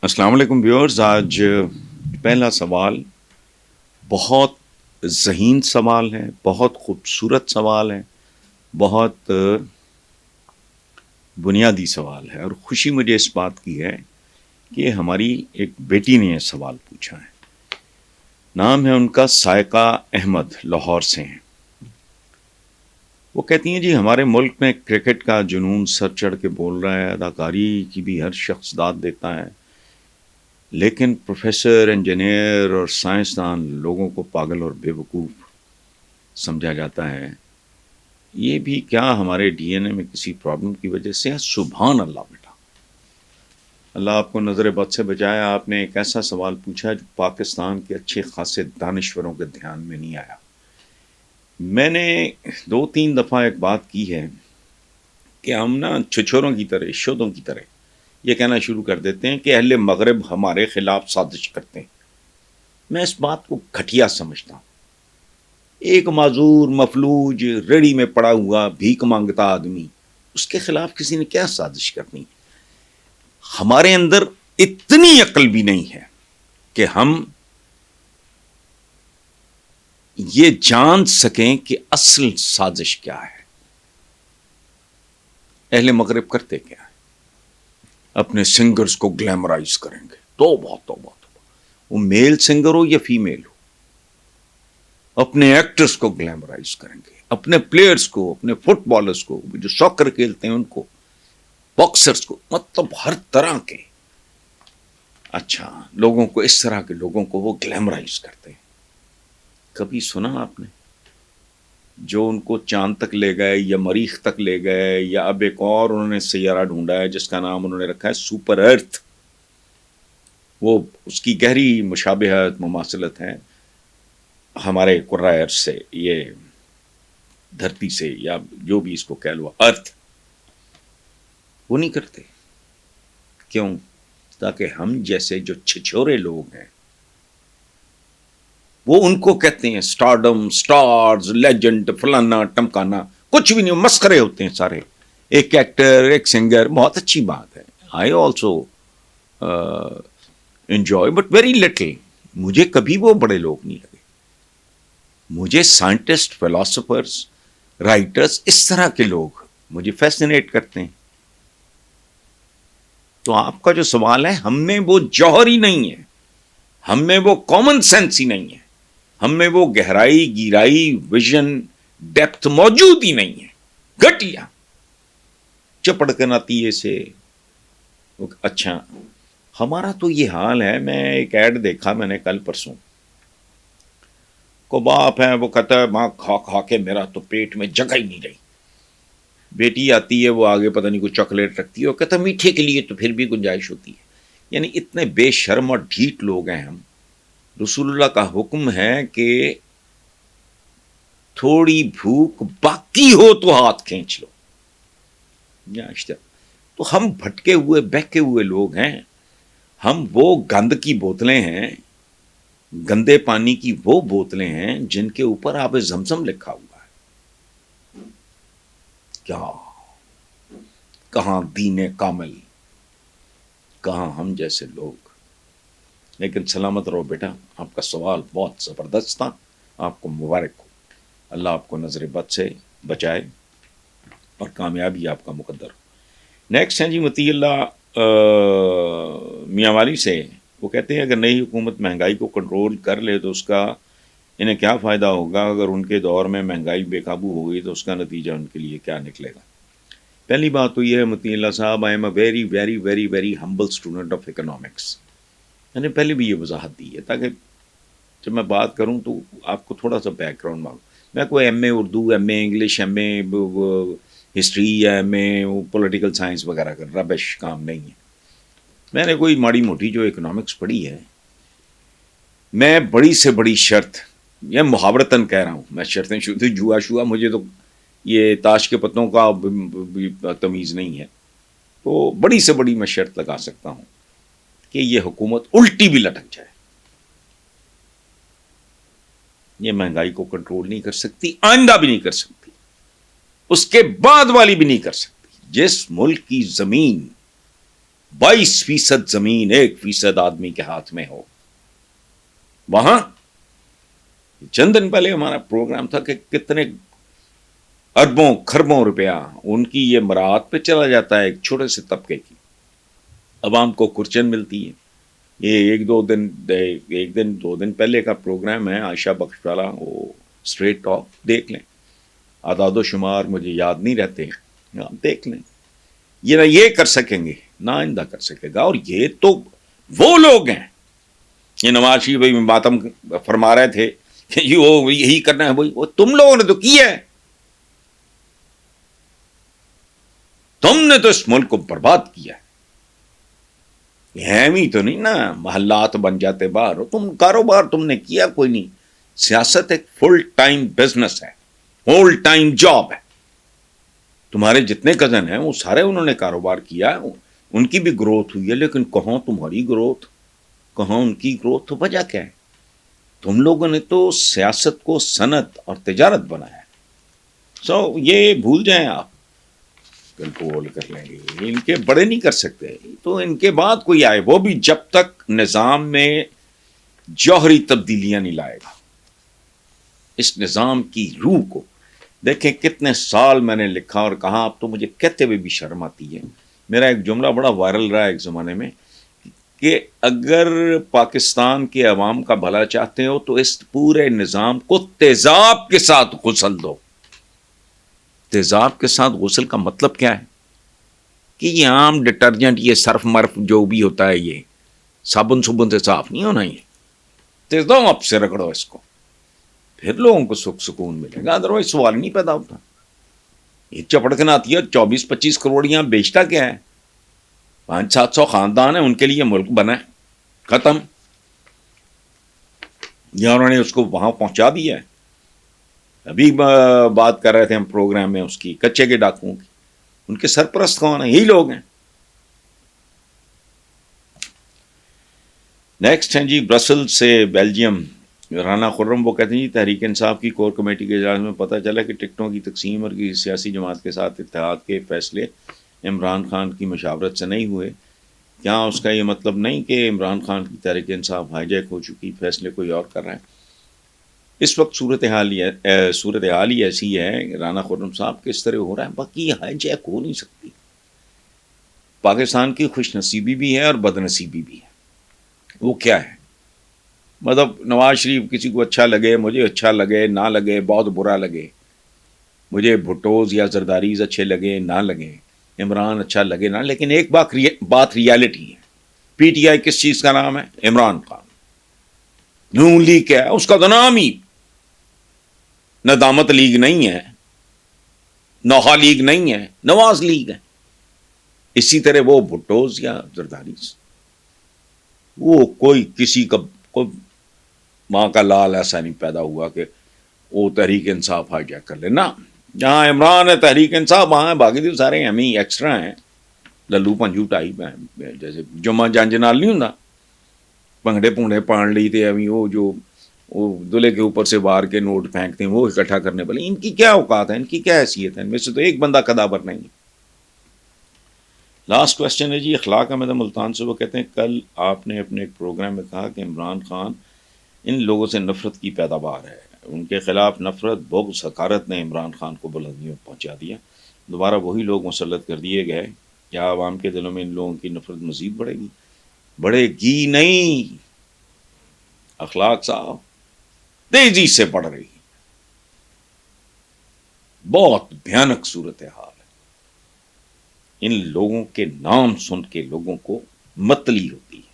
السلام علیکم ویورز. آج پہلا سوال بہت ذہین سوال ہے، بہت خوبصورت سوال ہے، بہت بنیادی سوال ہے، اور خوشی مجھے اس بات کی ہے کہ ہماری ایک بیٹی نے یہ سوال پوچھا ہے. نام ہے ان کا سائقہ احمد، لاہور سے ہیں. وہ کہتی ہیں جی ہمارے ملک میں کرکٹ کا جنون سر چڑھ کے بول رہا ہے، اداکاری کی بھی ہر شخص داد دیتا ہے، لیکن پروفیسر، انجینئر اور سائنسدان لوگوں کو پاگل اور بے وقوف سمجھا جاتا ہے. یہ بھی کیا ہمارے ڈی این اے میں کسی پرابلم کی وجہ سے ہے؟ سبحان اللہ بیٹا، اللہ آپ کو نظر بد سے بچائے. آپ نے ایک ایسا سوال پوچھا جو پاکستان کے اچھے خاصے دانشوروں کے دھیان میں نہیں آیا. میں نے 2-3 دفعہ ایک بات کی ہے کہ ہم نا چھچوروں کی طرح، شودوں کی طرح یہ کہنا شروع کر دیتے ہیں کہ اہل مغرب ہمارے خلاف سازش کرتے ہیں. میں اس بات کو گھٹیا سمجھتا ہوں. ایک معذور، مفلوج، ریڑی میں پڑا ہوا بھیک مانگتا آدمی، اس کے خلاف کسی نے کیا سازش کرنی؟ ہمارے اندر اتنی عقل بھی نہیں ہے کہ ہم یہ جان سکیں کہ اصل سازش کیا ہے. اہل مغرب کرتے کیا ہے؟ اپنے سنگرز کو گلیمرائز کریں گے. توبہ توبہ توبہ، وہ میل سنگر ہو یا فیمیل ہو، اپنے ایکٹرز کو گلیمرائز کریں گے، اپنے پلیئرز کو، اپنے فٹ بالرز کو، جو ساکر کھیلتے ہیں ان کو، باکسرز کو، مطلب ہر طرح کے اچھا لوگوں کو، اس طرح کے لوگوں کو وہ گلیمرائز کرتے ہیں. کبھی سنا آپ نے جو ان کو چاند تک لے گئے یا مریخ تک لے گئے، یا اب ایک اور انہوں نے سیارہ ڈھونڈا ہے جس کا نام انہوں نے رکھا ہے سپر ارتھ. وہ اس کی گہری مشابہت، مماثلت ہے ہمارے کرۂ ارض سے، یہ دھرتی سے، یا جو بھی اس کو کہہ لو ارتھ. وہ نہیں کرتے. کیوں؟ تاکہ ہم جیسے جو چھچورے لوگ ہیں وہ ان کو کہتے ہیں سٹارڈم، سٹارز، لیجنڈ، فلانا ٹمکانا. کچھ بھی نہیں، مسخرے ہوتے ہیں سارے. ایک ایکٹر، ایک سنگر، بہت اچھی بات ہے. I also enjoy but very little. مجھے کبھی وہ بڑے لوگ نہیں لگے. مجھے سائنٹسٹ، فلاسفرز، رائٹرز، اس طرح کے لوگ مجھے فیسنیٹ کرتے ہیں. تو آپ کا جو سوال ہے، ہم میں وہ جوہر ہی نہیں ہے، ہم میں وہ کامن سینس ہی نہیں ہے، ہم میں وہ گہرائی، گیرائی، ویژن، ڈیپتھ موجود ہی نہیں ہے. گھٹیا چپڑ کے نتیجے سے. اچھا ہمارا تو یہ حال ہے. میں ایک ایڈ دیکھا میں نے کل پرسوں، کو باپ ہے وہ کہتا ہے ماں کھا کھا کے میرا تو پیٹ میں جگہ ہی نہیں رہی. بیٹی آتی ہے، وہ آگے پتہ نہیں کوئی چاکلیٹ رکھتی ہے، وہ کہتا ہے میٹھے کے لیے تو پھر بھی گنجائش ہوتی ہے. یعنی اتنے بے شرم اور ڈھیٹ لوگ ہیں ہم. رسول اللہ کا حکم ہے کہ تھوڑی بھوک باقی ہو تو ہاتھ کھینچ لو. تو ہم بھٹکے ہوئے، بہکے ہوئے لوگ ہیں. ہم وہ گند کی بوتلیں ہیں، گندے پانی کی وہ بوتلیں ہیں جن کے اوپر آب زمزم لکھا ہوا ہے. کیا کہاں دین کامل، کہاں ہم جیسے لوگ. لیکن سلامت رہو بیٹا، آپ کا سوال بہت زبردست تھا. آپ کو مبارک ہو. اللہ آپ کو نظر بد سے بچائے اور کامیابی آپ کا مقدر ہو. نیکسٹ ہیں جی مطیع اللہ میاں والی سے. وہ کہتے ہیں اگر نئی حکومت مہنگائی کو کنٹرول کر لے تو اس کا انہیں کیا فائدہ ہوگا؟ اگر ان کے دور میں مہنگائی بے قابو ہو گئی تو اس کا نتیجہ ان کے لیے کیا نکلے گا؟ پہلی بات تو یہ ہے مطیع اللہ صاحب، I am a very very very very humble student of economics. میں نے پہلے بھی یہ وضاحت دی ہے تاکہ جب میں بات کروں تو آپ کو تھوڑا سا بیک گراؤنڈ مانگوں. میں کوئی M a Urdu, M A English, M a history یا ایم اے پولیٹیکل سائنس وغیرہ کا ربش کام نہیں ہے. میں نے کوئی ماڑی موٹی جو اکنامکس پڑھی ہے. میں بڑی سے بڑی شرط، یہ محاورتاً کہہ رہا ہوں، میں شرطیں جوا شوا، مجھے تو یہ تاش کے پتوں کا تمیز نہیں ہے. تو بڑی سے بڑی میں شرط لگا سکتا ہوں کہ یہ حکومت الٹی بھی لٹک جائے، یہ مہنگائی کو کنٹرول نہیں کر سکتی، آئندہ بھی نہیں کر سکتی، اس کے بعد والی بھی نہیں کر سکتی. جس ملک کی زمین 22% زمین 1% آدمی کے ہاتھ میں ہو. وہاں چند دن پہلے ہمارا پروگرام تھا کہ کتنے اربوں خربوں روپیہ ان کی یہ مراعات پہ چلا جاتا ہے ایک چھوٹے سے طبقے کی. عوام کو کرچن ملتی ہے. یہ ایک دن دو دن پہلے کا پروگرام ہے عائشہ بخش والا, وہ اسٹریٹ ٹاک دیکھ لیں. اعداد و شمار مجھے یاد نہیں رہتے, آپ دیکھ لیں. یہ نہ یہ کر سکیں گے نہ آئندہ کر سکے گا. اور یہ تو وہ لوگ ہیں, یہ نواز شریف بھائی ماتم فرما رہے تھے کہ وہ یہی کرنا ہے, وہی وہ تم لوگوں نے تو کیا ہے. تم نے تو اس ملک کو برباد کیا ہے. ہی تو نہیں نا محلات بن جاتے باہر. تم کاروبار تم نے کیا کوئی نہیں. سیاست ایک فل ٹائم بزنس ہے, فل ٹائم جاب ہے. تمہارے جتنے کزن ہیں وہ سارے انہوں نے کاروبار کیا ہے, ان کی بھی گروتھ ہوئی ہے, لیکن کہاں تمہاری گروتھ, کہاں ان کی گروتھ. تو وجہ کیا ہے؟ تم لوگوں نے تو سیاست کو صنعت اور تجارت بنایا. یہ بھول جائیں آپ, کنٹرول کر لیں گے. ان کے بڑے نہیں کر سکتے, تو ان کے بعد کوئی آئے, وہ بھی جب تک نظام میں جوہری تبدیلیاں نہیں لائے گا. اس نظام کی روح کو دیکھیں. کتنے سال میں نے لکھا اور کہا, اب تو مجھے کہتے ہوئے بھی شرم آتی ہے. میرا ایک جملہ بڑا وائرل رہا ایک زمانے میں کہ اگر پاکستان کے عوام کا بھلا چاہتے ہو تو اس پورے نظام کو تیزاب کے ساتھ غسل دو. تیزاب کے ساتھ غسل کا مطلب کیا ہے؟ کہ یہ عام ڈٹرجنٹ, یہ سرف مرف جو بھی ہوتا ہے, یہ صابن سے صاف نہیں ہونا. یہ تیزاب سے رگڑو اس کو, پھر لوگوں کو سکون ملے گا. ادروائز سوال نہیں پیدا ہوتا. یہ چپڑکن آتی ہے 24-25 کروڑیاں بیچتا کیا ہے؟ 500-700 خاندان ہیں, ان کے لیے ملک بنا ہے, ختم. یا انہوں نے اس کو وہاں پہنچا دیا ہے. ابھی بات کر رہے تھے ہم پروگرام میں اس کی کچے کے ڈاکوؤں کی. ان کے سرپرست کون ہیں؟ یہی لوگ ہیں. نیکسٹ ہیں جی برسل سے بیلجیم, رانا خرم. وہ کہتے ہیں جی تحریک انصاف کی کور کمیٹی کے اجلاس میں پتہ چلا کہ ٹکٹوں کی تقسیم اور کسی سیاسی جماعت کے ساتھ اتحاد کے فیصلے عمران خان کی مشاورت سے نہیں ہوئے. کیا اس کا یہ مطلب نہیں کہ عمران خان کی تحریک انصاف ہائی جیک ہو چکی, فیصلے کوئی اور کر رہا ہے؟ اس وقت صورتحال ہی ایسی ہے رانا خرم صاحب کہ اس طرح ہو رہا ہے. باقی ہائی جیک ہو نہیں سکتی. پاکستان کی خوش نصیبی بھی ہے اور بد نصیبی بھی ہے. وہ کیا ہے؟ مطلب نواز شریف کسی کو اچھا لگے, مجھے اچھا لگے, نہ لگے, بہت برا لگے, مجھے بھٹوز یا زرداریز اچھے لگے نہ لگے, عمران اچھا لگے نہ, لیکن ایک بات ریالٹی ہے. پی ٹی آئی کس چیز کا نام ہے؟ عمران خان. نون لیگ کیا ہے؟ اس کا تو نام ہی ندامت لیگ نہیں ہے, نوحہ لیگ نہیں ہے, نواز لیگ ہے. اسی طرح وہ بھٹوز یا زرداریز, وہ کوئی کسی کا کوئی ماں کا لال ایسا نہیں پیدا ہوا کہ وہ تحریک انصاف ہائی جیک کر لے. نہ, جہاں عمران ہے تحریک انصاف وہاں ہے, باقی تو سارے ہم ہی ایکسٹرا ہیں, للو پنجو ٹائپ ہیں. جیسے جمعہ جانجنال نہیں ہوں, پنگڑے پونگڑے پان لی تھے ابھی, وہ جو وہ دلہے کے اوپر سے وار کے نوٹ پھینکتے ہیں وہ اکٹھا کرنے والے. ان کی کیا اوقات ہے, ان کی کیا حیثیت ہے؟ ان میں سے تو ایک بندہ قدابر نہیں. لاسٹ کوشچن ہے جی اخلاق احمد ملتان سے. وہ کہتے ہیں کل آپ نے اپنے ایک پروگرام میں کہا کہ عمران خان ان لوگوں سے نفرت کی پیداوار ہے. ان کے خلاف نفرت, بغض, حقارت نے عمران خان کو بلندیوں میں پہنچا دیا. دوبارہ وہی لوگ مسلط کر دیے گئے. کیا عوام کے دلوں میں ان لوگوں کی نفرت مزید بڑھے گی؟ بڑھے گی نہیں. اخلاق صاحب تیزی سے بڑھ رہی, بہت بھیانک صورتحال ہے. ان لوگوں کے نام سن کے لوگوں کو متلی ہوتی ہے.